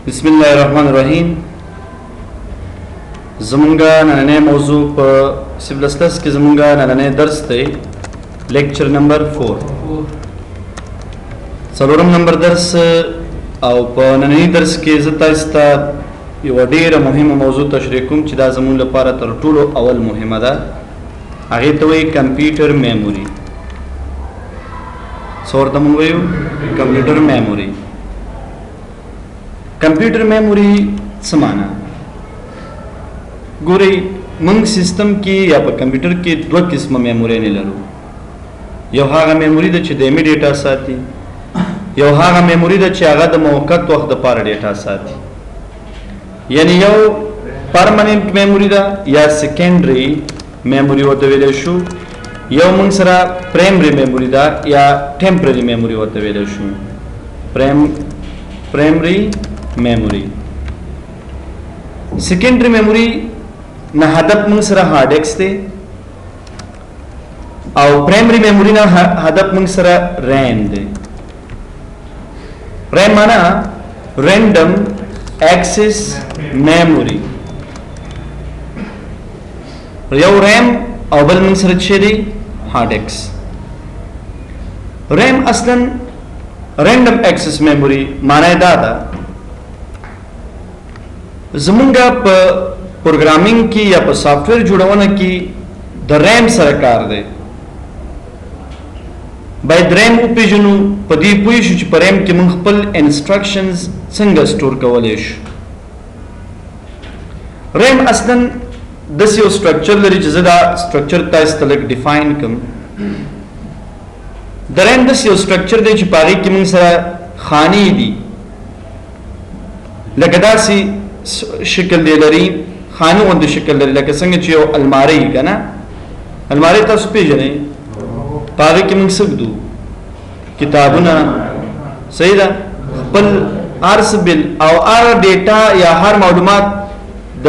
बिस्मिल्लाहिर्रहमानिर्रहीम। ज़मूंगा नन्हे मौजू पर C++ के ज़मूंगा नन्हे दर्स थे लेक्चर नंबर 4 सलोरम नंबर दर्स او په نننی درس کې زه تاسو ته یو ډیره مهمه موضوع تشریح کوم چې دا زموږ لپاره تر ټولو اول مهمه ده. هغه ته وایي کمپیوټر میموري. څه ورته موږ وایو؟ کمپیوټر میموري. کمپیوټر میموري څه معنا؟ ګورئ موږ سیستم کې یا په کمپیوټر کې دوه قسمه میموري نه لرو. یو هغه میموري ده چې دایمي ډیټا ساتي، یو هغه میموري ده چې هغه د موقت وخت لپاره ډیټا ساتي. یعنی یو پرمننت میموري ده یا سیکنډري میموري ورته ویل شو، یو موږ سره پرایمري میموري ده یا ټمپرري میموري ورته ویل شو. پرایمري میموري. سیکنډري میموري نه هدف موږ سره هارد ډیسک دی او پرایمري میموري نه هدف موږ سره ریم دی. ریم معنا رینډم ایکسس میموري. یو ریم او بل موږ سره چې دی هارد ډیسک. ریم اصلا رینډم ایکسس میموري معنا دا ده زمونږه په پروګرامینګ کې یا په سافټویر جوړونه کې د ریم سره کار دی. باید ریم وپیژنو، په دې پوه شو چې په ریم کې موږ خپل انسټرکشنز څنګه سٹور کولی شو. ریم اصلا داسې یو سټرکچر لري چې زه دا سټرکچر تاسو ته لږ ډیفاین کړم. د ریم داسې یو سټرکچر دی چې په هغې کې موږ سره خانې دي، لکه داسې شکل دی لري، خانه غوندې شکل لري، لکه څنګه چې یو الماری که نه. الماری تاسو پیژنئ، په هغې کې موږ څه ږدو؟ کتابونه. صحیح ده؟ خپل هر څه بل او هر ډیټا یا هر معلومات د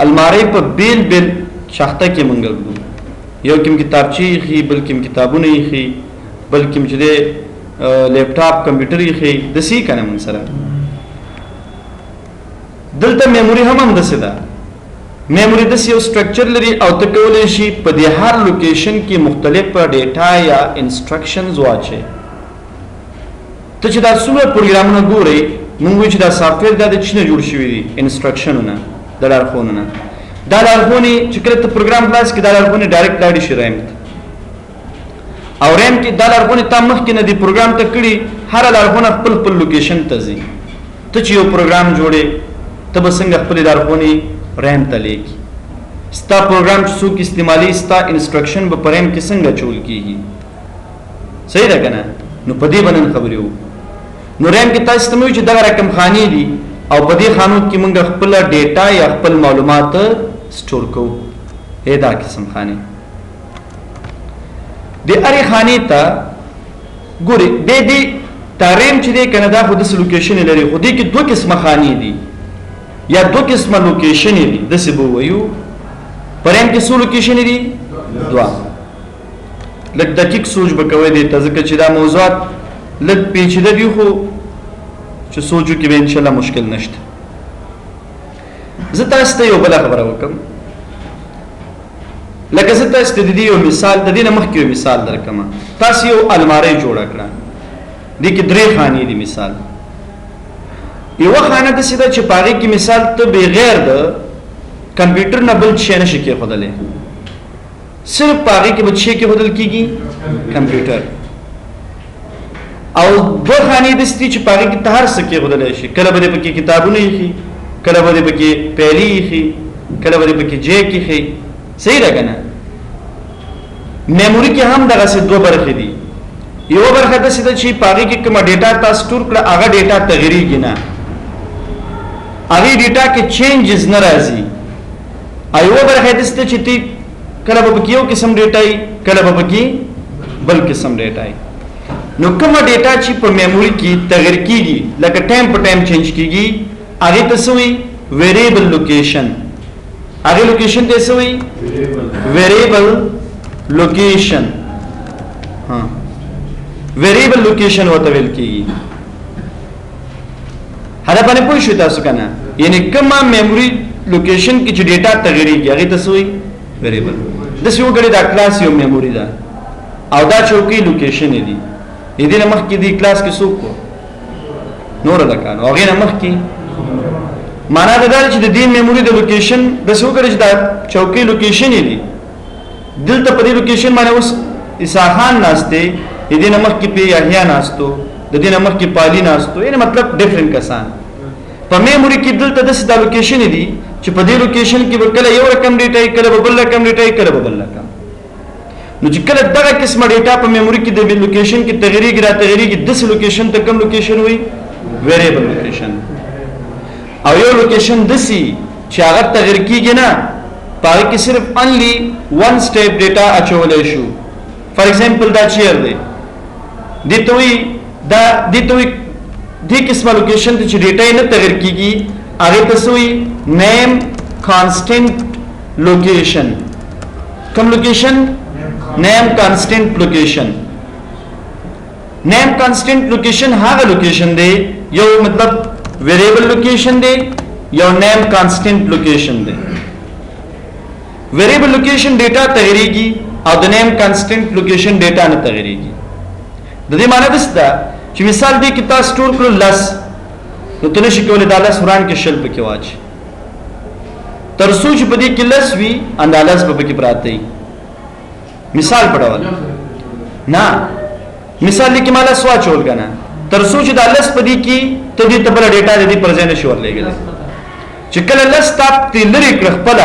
الماری په بیل بیل شاخته کې موږ ږدو. یو کې کتابچې ایښي، بل کې کتابونه ایښي، بل کې چې دی لیپټاپ کمپیوټر ایښي، داسې که نه موږ سره. دلته میموري هم داسې ده. میموري داسې یو سټرکچر لري او ته کولی شي په دې هر لوکیشن کې مختلف ډیټا یا انسټرکشنز واچې. ته چې دا څومره پروګرامونه ګورئ، موږ وایو چې دا سافټویر دا د چی نه جوړ شوي دي؟ انسټرکشنونه، د لارښوونونه. دا لارښوونې چې کله ته پروګرام خلاص کړې، دا لارښوونې ډایرکټ لاړې شي ریم ته، او ریم کې دا لارښوونې تا مخکې نه دي پروګرام ته کړي. هره لارښوونه خپل خپل لوکیشن ته ځي. ته چې یو پروګرام جوړې، ته به څنګه خپلې لارښوونې ریم ته لیکي؟ ستا پروګرام چې څوک استعمالي، ستا انسټرکشن به په ریم کې څنګه چول کېږي؟ صحیح ده که نه؟ نو په دې به نن خبرې وو. نو ریم کې تاسو ته مې وایي چې دغه رقم خانې دي او په دې خانو کې موږ خپله ډیټا یا خپل معلومات سټور کوو. دا قسم خانې د هرې خانې ته ګورئ، دې تا ریم چې دی که نه، دا خو داسې لوکیشنې لري، خو دې کې دوه قسمه خانې دي یا دو قسمه لوکیشنې دي. داسې به ووایو په ریم کې څو لوکیشنې دي؟ دوه. لږ دقیق سوچ به کوئ دې ته، ځکه چې دا موضوعات لږ پیچیده دي، خو چې سوچو کې به انشاءالله مشکل نشته. زه تاسو ته یو بله خبره وکړم، لکه زه تاسو ته د دې یو مثال، د دې نه مخکې یو مثال درکړم. تاسو یو الماری جوړه کړه، دې کې 3 خانې دي. مثال یو خانه داسې ده چې په هغې کې مثال ته بغیر د کمپیوټر نه بل شی نشي کېښودلی، صرف په هغې کې به څه کېښودل کېږي؟ کمپیوټر. او 2 خانې داسې دي چې په هغې کې ته هر څه کېښودلی شي. کله به دې پکې کتابونه ایښي، کله به دې پکې پیلې ایښي، کله به دې پکې جیک ایښي. صحیح ده که نه؟ میموري کې هم دغسې 2 برخې دي. یوه برخه داسې ده چې په هغې کې کومه ډیټا تا سټور کړه، هغه ډیټا تغیریږي نه، هغې ډیټا کې چینجز نه راځي. او یوه برخه داسې ده چې تی کله به پکې یو قسم ډیټا وي، کله به پکې بل قسم ډیټا وي. نو کومه ډیټا چې په میموري کې تغیر کېږي، لکه ټایم په ټایم چینج کېږي، هغې ته څه وایي؟ ویریبل لوکیشن. هغې لوکیشن ته څه وایي؟ ویریبل لوکیشن. ویریبل لوکیشن ورته ویل کېږي. هدا باندې پوه شو تاسو کنه یعنی کومه میموري لوکیشن کې چې ډیټا تغیریږي هغه ته سوې ویریبل د څه وګړي دا کلاس یو میموري ده او دا چوکي لوکیشن دی دې نه مخکې دی کلاس کې څوک نور لکان او هغه نه مخکې معنا دا چې د دې میموري د لوکیشن د څه وګړي چې دا چوکي لوکیشن دی دلته په دې لوکیشن باندې اوس اساخان ناشته دې نه مخکې په یحیی ناشتو د دې نه مخکې پالی ناشتو یعنی مطلب ډیفرنٹ کسان په میموري کې دلته د څه لوکیشن دی چې په دې لوکیشن کې کله یو رقم ډیټا کله بل رقم ډیټا کله بل رقم نو چې کله دغه قسمه ډیټا په میموري کې د لوکیشن کې تغیریږي را تغیریږي د څه لوکیشن ته کوم لوکیشن وي ویریبل لوکیشن او یو لوکیشن دسی چې هغه تغیر کیږي نه پاره کې صرف only one step data اچولای شو فار ایگزامپل دا چیر دی دتوی دا دتوی دې قسمه لوکیشن ته چې ډیټا نه تغیر کیږي هغه تسوی نیم کانسټنټ لوکیشن کوم لوکیشن نیم کانسټنټ لوکیشن نیم کانسټنټ لوکیشن هغه لوکیشن دی یو مطلب ویریبل لوکیشن دی یو نیم کانسټنټ لوکیشن دی ویریبل لوکیشن ډیټا تغیریږي او د نیم کانسټنټ لوکیشن ډیټا نه تغیریږي د دې معنی ده چې مثال دی کې تاسو سٹور کړو لس نو تاسو شي کولای دا لس وران کې شل پکې واچي ترڅو چې په دې کې لس وی اندالس په پکې پراته وي مثال پڑھول نه مثال لیکي مالا سوا چول کنه ترڅو چې دا لس په دې کې ته دې تبل ډیټا دې پر ځای نشور لګل چې کله لس تاپ تی لري کړ خپل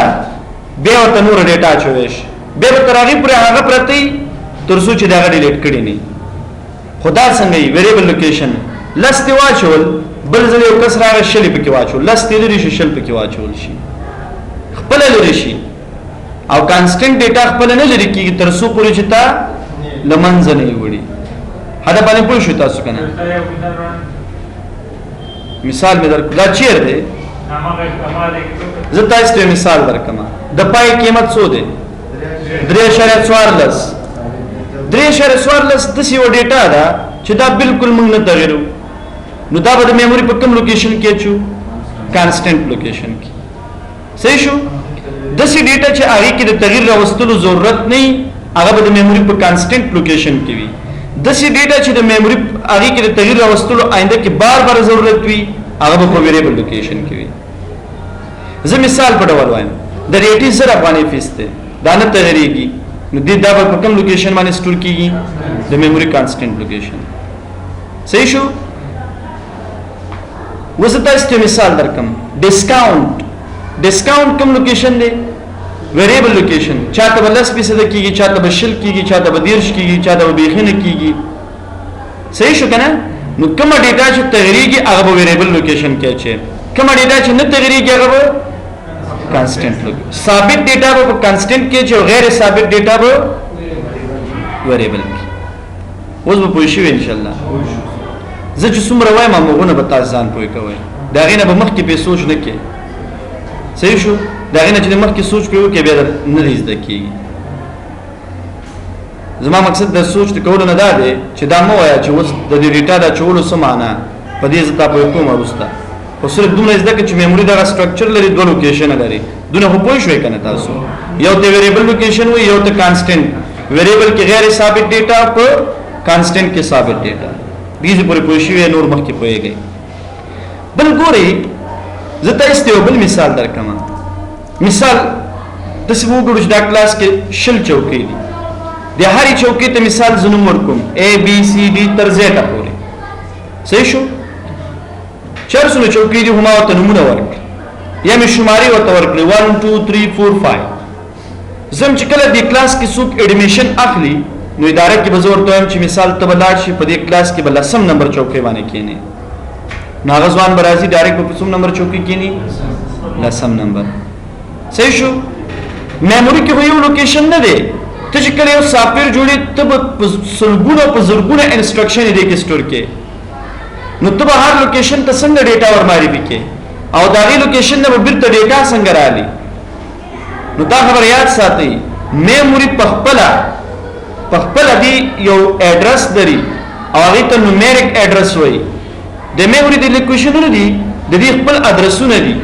بیا ورته نور ډیټا چويش بیا ترغی پر هغه پرتی ترڅو چې دا ډیلیټ کړي نه خدا څنګه ویریبل لوکیشن لس دی واچول بل ځل یو کس راغی شل پکې واچول لس دی لري شل پکې واچول شي خپل لري شي او کانسټنټ ډیټا خپل نه لري کیږي تر څو پورې چې تا لمنځ نه وړي هدا باندې پوه شو تاسو کنه مثال مې درکړه چیر دی زه تاسو ته مثال درکم د پای قیمت څو دی 3.14 3.14 د سی و ډیټا دا چې دا بالکل موږ نه تغیرو نو دا به د میموري په کوم لوکیشن کې چو کانسټنټ لوکیشن کې صحیح شو د سی ډیټا چې هغه کې د تغییر راوستلو ضرورت نه هغه به د میموري په کانسټنټ لوکیشن کې وي د سی ډیټا چې د میموري هغه کې د تغییر راوستلو آینده کې بار بار ضرورت وي هغه په ویریبل لوکیشن کې وي زه مثال په ډول وایم د ریټي سره باندې فیس ته دا نه تغیریږي نو دې دا په کوم لوکیشن باندې سٹور کیږي د میموري کانسټنټ لوکیشن صحیح شو وزه تاسو ته مثال درکم ډیسکاونټ کوم لوکیشن دی ویریبل لوکیشن چاته بل 10% کیږي چاته بل شل کیږي چاته بل 10 کیږي چاته بل بیخنه کیږي صحیح شو کنه نو کوم ډیټا چې تغیریږي هغه ویریبل لوکیشن کې اچي کوم ډیټا چې نه تغیریږي هغه کانسټنټ لوکیشن ثابت ډیټا په کانسټنټ کې چې غیر ثابت ډیټا په ویریبل کې اوس به پوه شئ ان شاء الله زه چې څومره وایم هغه به تاسو ځان پوي کوئ دا غینه به مخ کې په سوچ نه کې صحیح شو دا غینه چې مخ کې سوچ کوي کې به نه زده کیږي زما مقصد د سوچ د کول نه دا دی چې دا مو وایا چې اوس د دې ډیټا د چولو سمانه په دې ځتا په کومه وستا خو صرف دومره زده چې میموري دا سټرکچر لري دوه لوکیشن لري دونه خو پوه شوي کنه تاسو یو ته ویریبل لوکیشن وي یو ته کانسټنټ ویریبل کې غیر ثابت ډیټا په کانسټنټ کې ثابت ډیټا دې پورې پوه شوي نور مخ کې پوهیږي بل ګوري زه تاسو ته بل مثال درکم مثال د سمو ګورو چې دا کلاس کې شل چوکۍ دي د هرې چوکۍ ته مثال زنوم ورکوم A B C D تر Z پورې صحیح شو چرسونه چوکۍ دي هم ته نمونه ورکړي یا می شماري ورته ورکړي 1 2 3 4 5 زم چې کله د کلاس کې څوک اډمیشن اخلي نو اداره کې به زه ورته وایم چې مثال ته بلار شي په دې کلاس کې بل سم نمبر چوکۍ باندې کېنی ناغزوان برازي ډایرکټ په سم نمبر چوکۍ کېنی لسم نمبر صحیح شو میموري کې یو لوکیشن نه دی ته چې کله یو سافټویر جوړې ته په سلګونو په زرګونو انسټرکشن دې کې سٹور کې نو ته به هر لوکیشن ته څنګه ډیټا ورماري وکې او دا غي لوکیشن نه بیرته ډیټا څنګه رالي نو دا خبر یاد ساتئ میموري په خپل دی یو اډرس لري او هغه ته نومریک اډرس وایي د میموري د لوکیشنونو دي د دې خپل ادرسونه دي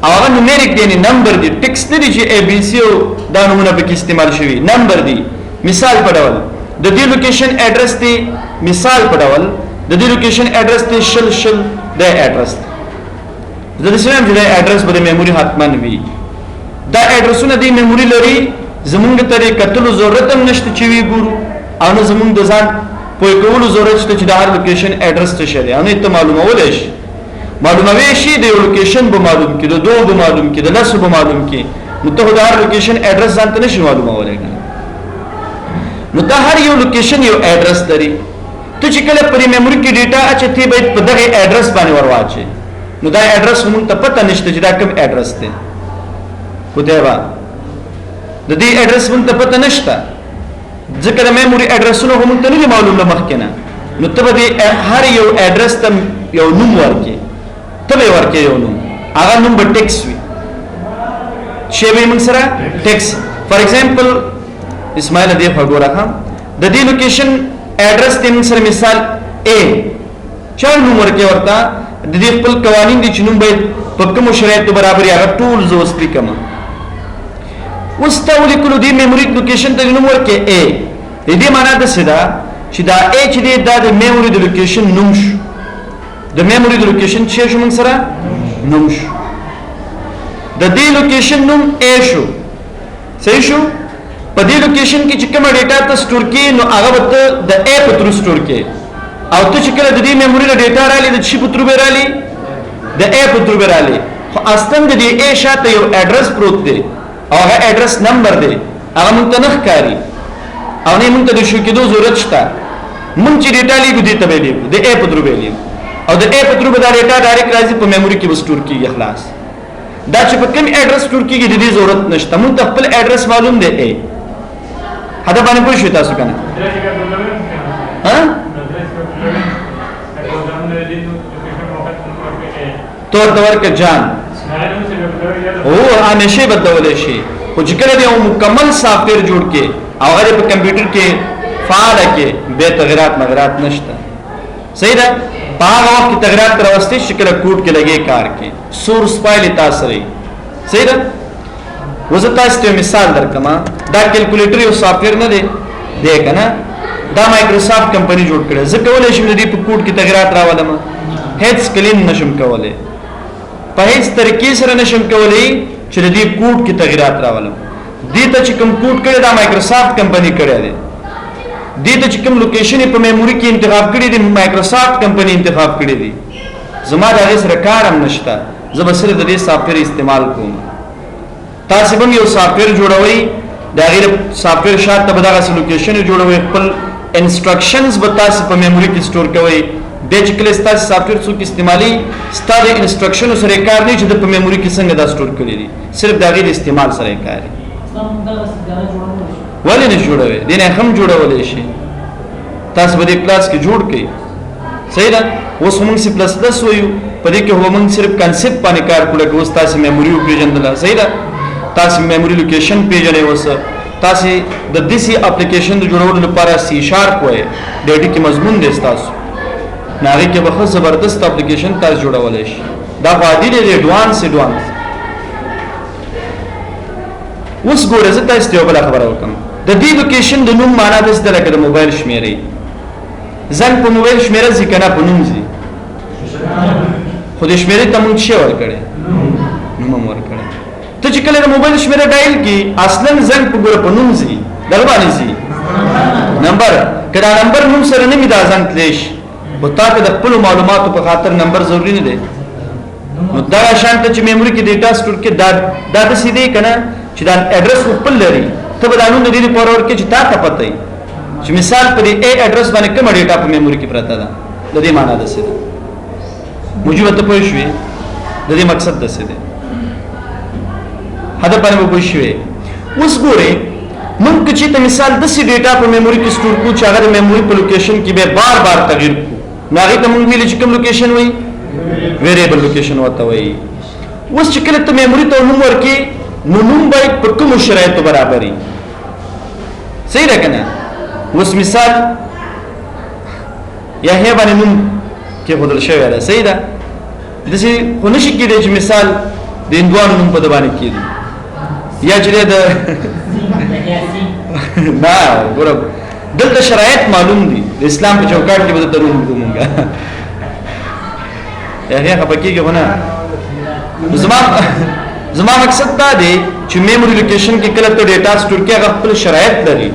او هغه نومریک دی نمبر دی ټیکسټ نه دی چې ا بي سي او دا نمونه به استعمال شوی نمبر دی مثال په ډول د دې لوکیشن اډرس دی مثال په ډول د دې لوکیشن اډرس دی شل د اډرس د دې سره د اډرس په میموري حتمان وي دا اډرسونه دی میموري لري زمونږ ته کتلو ضرورت هم نشته چې وی ګورو او نه زمونږ د ځان په کولو ضرورت شته چې د هر لوکیشن اډرس څه شي او نه ته معلومول شي معلوموي شي د لوکیشن به معلوم کی د دوه به معلوم کی د لاسو به معلوم کی نو ته د هر لوکیشن اډرس ځان ته نشي معلومولای نو ته هر یو لوکیشن یو اډرس لري ته چې کله پر میموري کې ډیټا اچتې به په دغه اډرس باندې ورواچي نو دا اډرس موږ ته پته نشته چې دا کوم اډرس دی پته با د دې اډرس موږ ته پته نشته ځکه د میموري اډرسونه هم ته نه معلومه مخکنه نو ته به هر یو اډرس ته یو نوم ورکې ته به ورکې یو نوم هغه نوم به ټیکس وي شی به موږ سره ټیکس فار ایگزامپل اسماعیل دې وګوره د دې لوکیشن اډرس تیم سره مثال A چا نوم ورکې ورته د دې خپل قوانین دي چې نوم به په کوم شرایطو برابر هغه ټول زوستي کما واستول کلو دی میموري لوکیشن ته نوم ورکې A دې معنا ده سدا چې دا A چې دا د میموري د لوکیشن نوم شو د میموري د لوکیشن چې شو موږ سره نوم شو د دې لوکیشن نوم A شو صحیح شو په دې لوکیشن کې چې کوم ډیټا ته سٹور کې نو هغه به د A په تر سٹور کې او ته چې کله د دې میموري له ډیټا رالي د شي په تر به رالي د A په تر به رالي خو اصلا د دې A شاته یو اډرس پروت دی او هغه اډرس نمبر دی هغه مونږ ته نه ښکاري او نه مونږ ته د شو کېدو ضرورت شته مونږ چې ډیټا لیکو دې ته به لیکو د A په تر به لیکو او د A په تر به دا ډیټا ډایرکټ راځي په میموري کې سٹور کیږي خلاص دا چې په کوم اډرس سٹور کیږي د دې ضرورت نشته مونږ ته خپل اډرس معلوم دی A هدا باندې پوه شو تاسو کنه ها تور دور کې جان او همیشه بدلول شي خو چې کله یو مکمل سافټویر جوړ کې او هغه په کمپیوټر کې فعال کې به تغیرات نشته صحیح ده په هغه وخت کې تغیرات راوستي شکل کوډ کې لګي کار کې سورس فایل تاسو لري صحیح ده وزه تاسو ته مثال درکما دا کیلکولیټر یو سافټویر نه دی کنه دا مایکروسافټ کمپنی جوړ کړي زه کولای شم دې په کوډ کې تغیرات راولم هیڅ کلین نشم کولای په هیڅ طریقې سره نشم کولای چې دې کوډ کې تغیرات راولم دې ته چې کوم کوډ کړي دا مایکروسافټ کمپنی کړی دی دې ته چې کوم لوکیشن په میموري کې انتخاب کړي دي مایکروسافټ کمپنی انتخاب کړي دي زما دا هیڅ سره کار هم نشته زه به صرف دې سافټویر استعمال کوم تاسو هم یو سافټویر جوړوي دا غیر سافټویر شاته به دغه لوکیشن جوړوي خپل انسټرکشنز به تاسو په میموري کې سٹور کوئ د چې کله تاسو سافټویر څوک استعمالي ستاسو انسټرکشن سره کار نه چې د په میموري کې څنګه دا سٹور کړی دي صرف دا غیر استعمال سره کار ولې نه جوړوي دینه هم جوړولای شي تاسو به د کلاس کې جوړ کړئ صحیح ده اوس موږ سی پلس پلس وایو په دې کې هم موږ صرف کانسپټ باندې کار کوو چې تاسو میموري پیژندل صحیح ده تاسو میموري لوکیشن پیژنئ وسه تاسو د دیسی اپلیکیشن د جوړولو لپاره سی شارپ وای د دې کې مضمون دی تاسو ناغي کې به زبردست اپلیکیشن تاسو جوړولای شئ دا عادي دی ایڈوانس اوس ګوره زه تاسو ته بل خبره وکم د دې لوکیشن د نوم معنا د ستل کې د موبایل شمیرې ځان په موبایل شمیره ځکه نه پونم زی خو د شمیرې ته مونږ شی ورکړي نوم ورکړي ته چې کله د موبایل شمیره ډایل کی اصلا ځان په ګوره پونم زی دربانې زی نمبر کله نمبر نوم سره نه می دا ځان تلیش او تاسو د خپل معلوماتو په خاطر نمبر ضروری نه دی نو دا شانت چې میموري کې ډیټا سٹور کې دا د سیدې کنه چې دا اډرس خپل لري ته به دانو د دې په اور کې چې تا ته پته چې مثال په دې A اډرس باندې کوم ډیټا په میموري کې پراته ده د دې معنی ده څه ده موجوده ته پوه شوې د دې مقصد ده څه ده هدا باندې پوه شوې اوس ګوره مونږ چې ته مثال د سې ډیټا په میموري کې سٹور کو چې هغه د میموري په لوکیشن کې به بار بار تغییر کو نو هغه ته مونږ ویل چې کوم لوکیشن وای ویریبل لوکیشن وته وای اوس چې کله ته میموري ته نوم ورکې نو نوم باید په کوم شرایطو برابرۍ صحیح ده کنه اوس مثال یا هی باندې نوم کې خودل شوی ده صحیح ده دسی خو نشي کېدی چې مثال د هندوانو نوم په باندې کېږي یا چې د نه ګوره دلته شرایط معلوم دي د اسلام په چوکاټ کې به ترون کومګه هغه خپکیږي ونه زما مقصد دا دی چې میموري لوکیشن کې کله ته ډیټا سٹور کې هغه خپل شرایط لري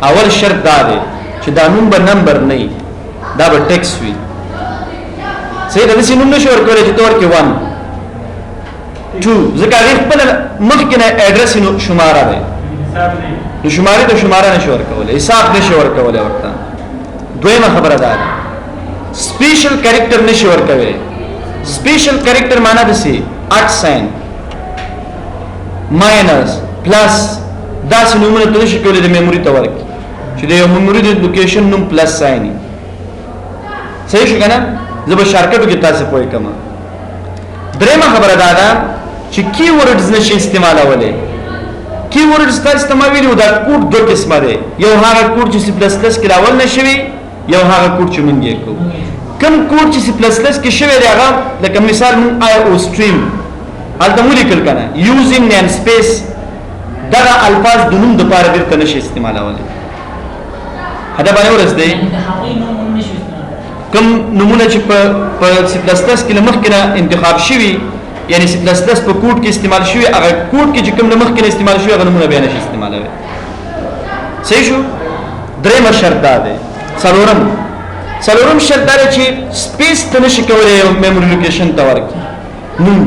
اول شرط دا دی چې دا نوم به نمبر نه دا به ټیکس وي صحیح ده چې نوم نشو ورکولای چې تور کې 1 2 ځکه هغه خپل مخکنه اډرس نو شماره دی نو شماره ته شماره نشو ورکولای حساب نشو ورکولای ورته دویمه خبره ده سپیشل کریکٹر نشو ورکوي سپیشل کریکٹر معنا د سی @, ماینس پلس دا نومونه ته نشي کولای د میموري ته ورکړي چې د میموري د لوکیشن نوم پلس ساين صحیح شو کنه زب شارکټو کې تاسو پوي کما درېمه خبره دا ده چې کی ورډز نشي استعمالولې کی ورډز تاسو استعمالوي دا کوډ دوه قسمه دي یو هغه کوډ چې سی پلس پلس کې راول نشوي یو هغه کوډ چې مونږ یې کوو کوم کوډ چې سی پلس پلس کې شوی دی هغه لکه مثال مون آی او سټریم هلته مو لیکل کنه یوزینګ نیم سپیس دا الفاظ د نوم د پاره بیرته نشي استعمالولې هدا باندې ورسته کوم نمونه چې په سی پلس پلس کې مخکنه انتخاب شوی یعنی سی پلس پلس په کوډ کې استعمال شوی هغه کوډ کې چې کوم مخکنه استعمال شوی هغه نمونه بیان شي استعمالوي صحیح شو درېم شرط ده څلورم شرط دا چې سپیس ته نشي کولای میموري لوکیشن ته ورکړي نوم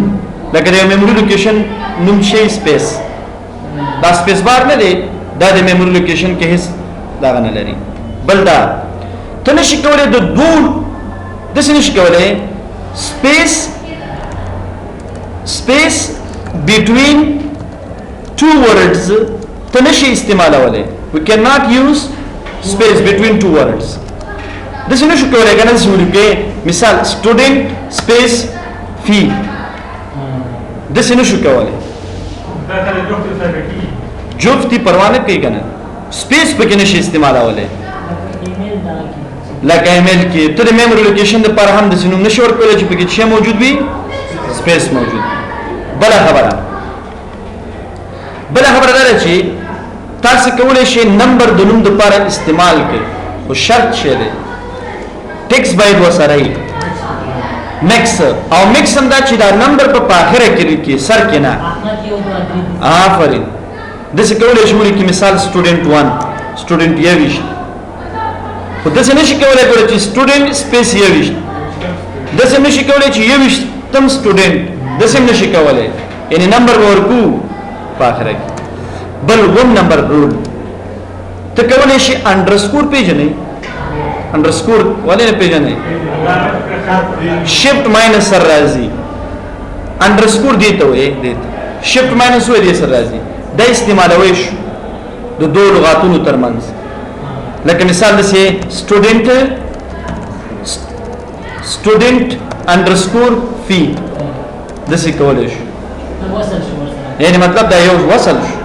لکه د میموري لوکیشن نوم شي سپیس دا سپیس بار نه دی دا د میموري لوکیشن کې هیڅ دا نه لري بل دا ته نشي کولای د دوه د څه نشي کولای سپیس between two words ته نشي استعمالولای we cannot use space between two words د څه نشي کولای کنه څه ولیکې مثال student space fee د څه نشي کولای جفتی پروانه کوي کنه سپیس پکې نشي استعمالولای لکه ایمیل کې ته د میموري لوکیشن د پر هم د سينو نشي ورکولای چې پکې څه موجود وي سپیس موجود بل خبره ده چې تاسو کولای شئ نمبر د نوم د پر استعمال کړئ خو شرط شه دی ټیکس باید وسره ای مکس او مکس هم دا چې دا نمبر په اخره کې سر کې نه آفرین د څه کولای شئ چې مثال سټوډنټ 1 سټوډنټ یې ویش خو د څه نشي کولای چې سټوډنټ سپیس یې ویش د څه نشي کولای چې یې ویش تم سټوډنټ د څه نشي کولای یعنی نمبر ورکو په اخره کې بل ون نمبر رول ته کولای شي انډرسکور پیژنې انډرسکور ولې نه پیژنې شفت ماینس سر راځي انډرسکور دی ته وې دی شفت ماینس وې دی سر راځي دا استعمالوي شو د دوه لغاتونو ترمنځ لکه مثال دسه سټوډنټ انډرسکور فی دسه کولای شو یعنی مطلب دا یو وصل شو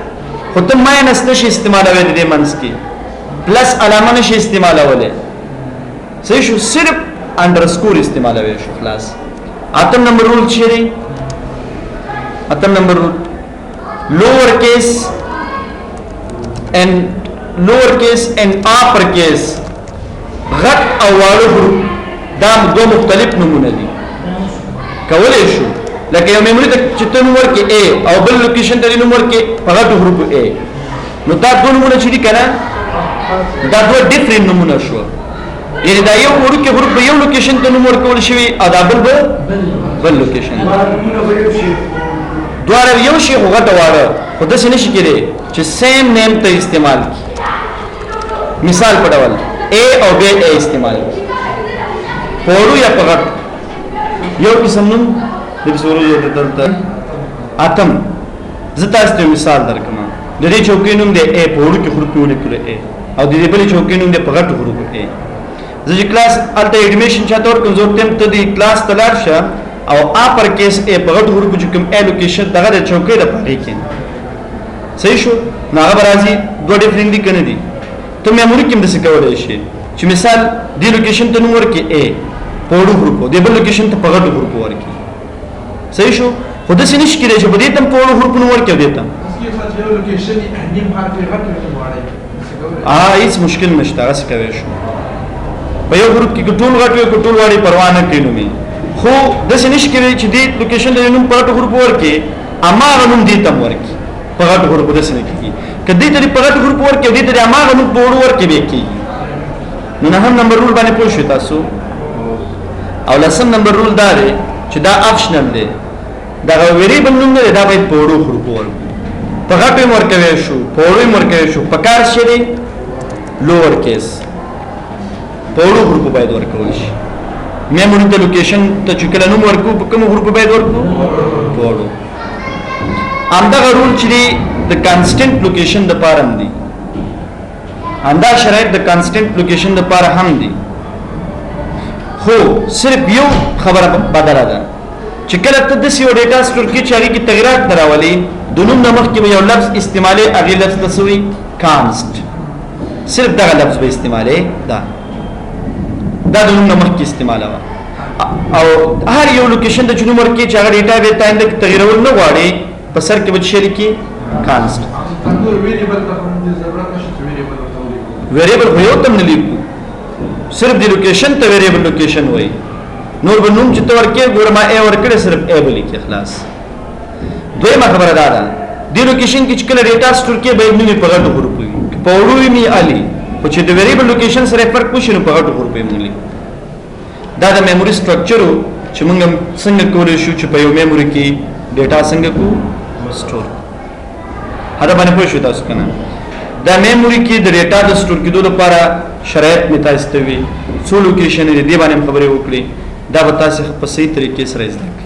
خو ته ماینس نشي استعمالوي د دې منځ کې پلس علامه نشي استعمالوي صحیح شو صرف انډرسکور استعمالوي شو خلاص اتم نمبر رول چیرې اتم نمبر رول lower case and upper case غټ او واړه حروف دا دوه مختلف نمونه دي کولای شو لکه یو میموري ته چې ته نمبر کې A او بل لوکیشن ته نمبر کې په غټ حروف A نو دا دوه نمونه چې دي کنه دا دوه ډیفرنٹ نمونه شو یعنی دا یو ورو کې حروف یو لوکیشن ته نمبر کول شي او دا بل لوکیشن دواره یو شی غټ واړه خو د څه نشي کېږي چې سیم نیم ته استعمال کی مثال په ډول A او B A استعمال کی پورو یا پغټ یو قسم نوم د څورو یو دلته اتم زتا ست مثال درکمه د دې چوکۍ نوم دی A پورو کې حروف ولیکل A او د دې بل چوکۍ نوم دی پغټ حروف A زه کلاس الته اډمیشن چاته ور کوم زه تم ته دی کلاس تلار شه او اپر کیس ا په غټ حروف چې کوم الوکیشن دغه د چوکۍ د پاره کې صحیح شو نو هغه راځي دوه ډیفرنٹ دي کنه دي ته میموري کې د څه کولای شي چې مثال دی لوکیشن ته نمبر کې A په وړو حروفو د بل لوکیشن ته په غټو حروفو ورکی صحیح شو خو داسې نشي کېدای چې په دې ته هم په وړو حروفونو ورکړي او دې ته هیڅ مشکل نشته هغسې کوی شو په یو حروف کې که ټول غټ وي که ټول واړې پروا نه کوي نومې خو داسې نشي کېدای چې دې لوکیشن ته نوم په غټو حروفو ورکړي هماغه نوم دې ته هم ورکړي په غټو حروفو داسې نه کېږي که دې ته په غټو حروفو ورکړي او دې ته هماغه نوم په وړو ورکړي بیا کېږي نو 9 نمبر رول باندې پوه شوي تاسو او 10 نمبر رول دا دی چې دا اپشنل دی دغه ویریبل نوم دی دا باید په وړو حروفو ورکړو په غټو یې ورکوی شو په وړو یې ورکوی شو په کار څه دی لوور کیس په وړو حروفو باید ورکول شي میموري ته لوکیشن ته چې کله نوم ورکو په کومو حروفو باید ورکو په وړو همدغه رول چې دی د کانسټنټ لوکیشن دپاره هم دی همدا شرایط د کانسټنټ لوکیشن دپاره هم دی خو صرف یو خبره بدله ده چې کله ته داسې یو ډیټا سټور کړي چې هغې کې تغیرات نه راولي د نوم نه مخکې به یو لفظ استعمالوي هغې لفظ ته څه وایي کانسټ صرف دغه لفظ به استعمالوي دا د نوم نه مخکې استعمالوه او هر یو لوکیشن ته چې نوم ورکړي چې هغه ډیټا به تاینده کې تغیرول نه غواړي په سر کې به څه لیکي کانسټ ویریبل خو یو تم نه لیکو صرف د لوکیشن ته ویریبل لوکیشن وایي نور به نوم چې ته ورکړې ګوره ما ای ورکړې صرف ای به لیکي خلاص دویمه خبره دا ده دې لوکیشن کې چې کله ډیټا سټور کې باید نوم یې په غټو حروفو وي په وړو یې مې الي خو چې د ویریبل لوکیشن سره فرق وشي نو په غټو حروفو یې موږ لیکو دا د میموري سټرکچر و چې موږ څنګه کولی شو چې په یو میموري کې ډیټا څنګه کو سټور دا باندې پوه شو تاسو که نه دا میموري کې د ډیټا د سټور کېدو لپاره شرایط مې تاسو ته وي څو لوکیشن دې باندې هم خبرې وکړي دا به تاسو په صحیح طریقې سره زده کړئ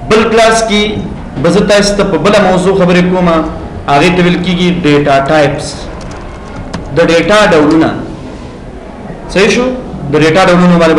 بل کلاس کې به زه تاسو ته په بله موضوع خبرې کوم هغې ته ویل کېږي ډیټا ټایپس د ډیټا ډولونه صحیح شو د ډیټا ډولونو باندې